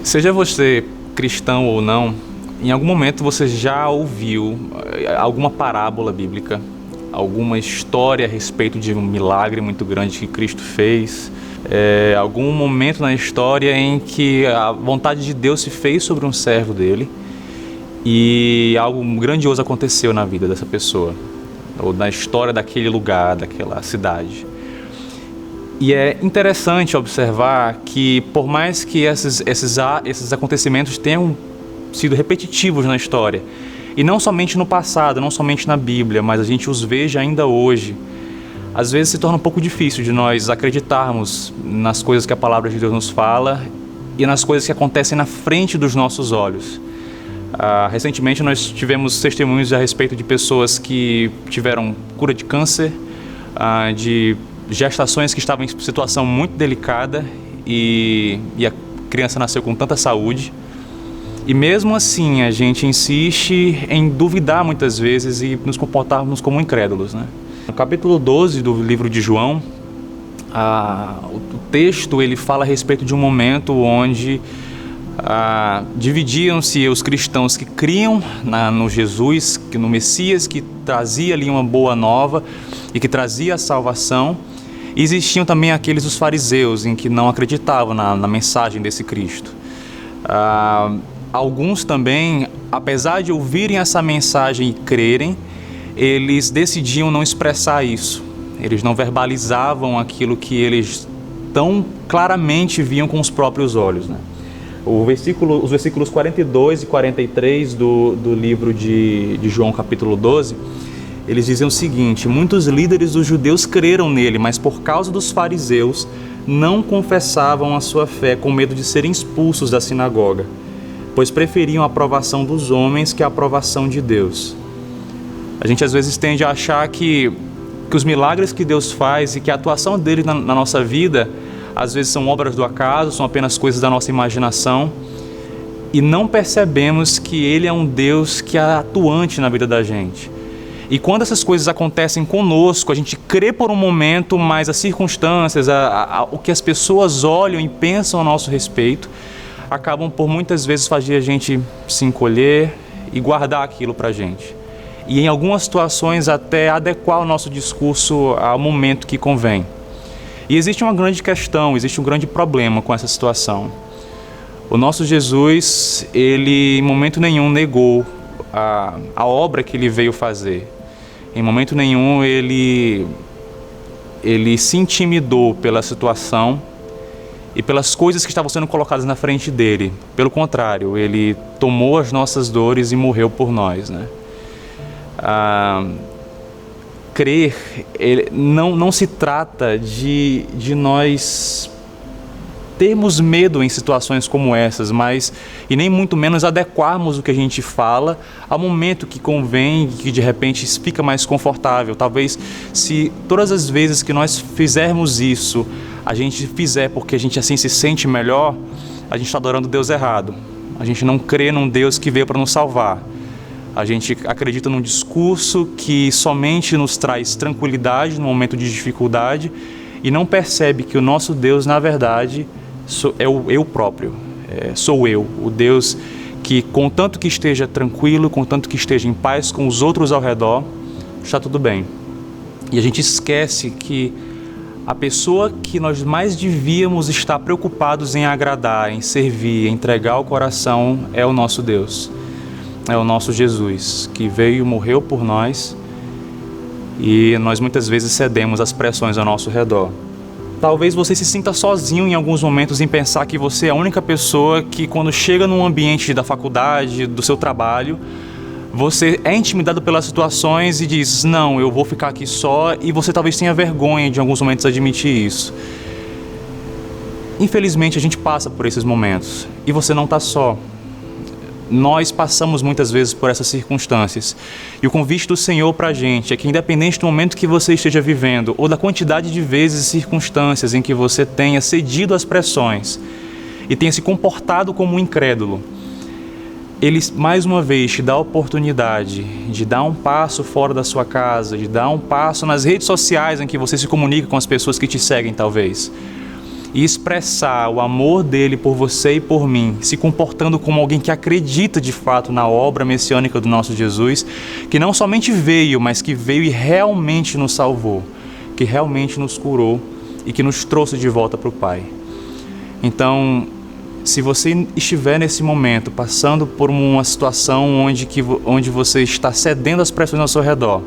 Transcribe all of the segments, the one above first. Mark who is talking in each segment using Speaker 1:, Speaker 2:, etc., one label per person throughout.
Speaker 1: Seja você cristão ou não, em algum momento você já ouviu alguma parábola bíblica, alguma história a respeito de um milagre muito grande que Cristo fez, algum momento na história em que a vontade de Deus se fez sobre um servo dele e algo grandioso aconteceu na vida dessa pessoa, ou na história daquele lugar, daquela cidade. E é interessante observar que, por mais que esses acontecimentos tenham sido repetitivos na história, e não somente no passado, não somente na Bíblia, mas a gente os veja ainda hoje, às vezes se torna um pouco difícil de nós acreditarmos nas coisas que a palavra de Deus nos fala e nas coisas que acontecem na frente dos nossos olhos. Recentemente nós tivemos testemunhos a respeito de pessoas que tiveram cura de câncer, de gestações que estavam em situação muito delicada e a criança nasceu com tanta saúde. E mesmo assim a gente insiste em duvidar muitas vezes e nos comportarmos como incrédulos, né? No capítulo 12 do livro de João, o texto ele fala a respeito de um momento onde dividiam-se os cristãos que criam no Jesus, no Messias, que trazia ali uma boa nova e que trazia a salvação. E existiam também os fariseus, em que não acreditavam na mensagem desse Cristo. Alguns também, apesar de ouvirem essa mensagem e crerem, eles decidiam não expressar isso. Eles não verbalizavam aquilo que eles tão claramente viam com os próprios olhos, né? Os versículos 42 e 43 do livro de João, capítulo 12, eles dizem o seguinte: muitos líderes dos judeus creram nele, mas por causa dos fariseus não confessavam a sua fé com medo de serem expulsos da sinagoga, pois preferiam a aprovação dos homens que a aprovação de Deus. A gente às vezes tende a achar que os milagres que Deus faz e que a atuação dele na nossa vida às vezes são obras do acaso, são apenas coisas da nossa imaginação, e não percebemos que ele é um Deus que é atuante na vida da gente. E quando essas coisas acontecem conosco, a gente crê por um momento, mas as circunstâncias, o que as pessoas olham e pensam a nosso respeito, acabam por muitas vezes fazer a gente se encolher e guardar aquilo pra gente. E em algumas situações até adequar o nosso discurso ao momento que convém. E existe uma grande questão, existe um grande problema com essa situação. O nosso Jesus, ele em momento nenhum negou a obra que ele veio fazer. Em momento nenhum ele se intimidou pela situação e pelas coisas que estavam sendo colocadas na frente dele. Pelo contrário, ele tomou as nossas dores e morreu por nós, né? Crer, não se trata de nós termos medo em situações como essas, e nem muito menos adequarmos o que a gente fala ao momento que convém, que de repente fica mais confortável. Talvez se todas as vezes que nós fizermos isso, a gente fizer porque a gente assim se sente melhor, a gente está adorando Deus errado. A gente não crê num Deus que veio para nos salvar. A gente acredita num discurso que somente nos traz tranquilidade no momento de dificuldade e não percebe que o nosso Deus, na verdade, é o eu próprio. Sou eu, o Deus que, contanto que esteja tranquilo, contanto que esteja em paz com os outros ao redor, está tudo bem. E a gente esquece que a pessoa que nós mais devíamos estar preocupados em agradar, em servir, em entregar o coração, é o nosso Deus. É o nosso Jesus, que veio e morreu por nós, e nós muitas vezes cedemos às pressões ao nosso redor. Talvez você se sinta sozinho em alguns momentos em pensar que você é a única pessoa que, quando chega num ambiente da faculdade, do seu trabalho, você é intimidado pelas situações e diz: não, eu vou ficar aqui só, e você talvez tenha vergonha de em alguns momentos admitir isso. Infelizmente a gente passa por esses momentos, e você não está só. Nós passamos muitas vezes por essas circunstâncias. E o convite do Senhor para a gente é que, independente do momento que você esteja vivendo, ou da quantidade de vezes e circunstâncias em que você tenha cedido às pressões e tenha se comportado como um incrédulo, Ele mais uma vez te dá a oportunidade de dar um passo fora da sua casa, de dar um passo nas redes sociais em que você se comunica com as pessoas que te seguem, talvez. e expressar o amor dele por você e por mim, se comportando como alguém que acredita de fato na obra messiânica do nosso Jesus, que não somente veio, mas que veio e realmente nos salvou, que realmente nos curou e que nos trouxe de volta para o Pai. Então, se você estiver nesse momento passando por uma situação onde você está cedendo às pressões ao seu redor,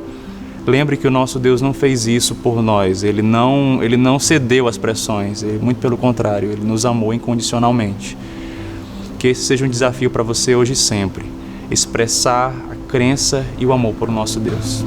Speaker 1: lembre que o nosso Deus não fez isso por nós. Ele não cedeu às pressões. Muito pelo contrário, Ele nos amou incondicionalmente. Que esse seja um desafio para você hoje e sempre. Expressar a crença e o amor por nosso Deus.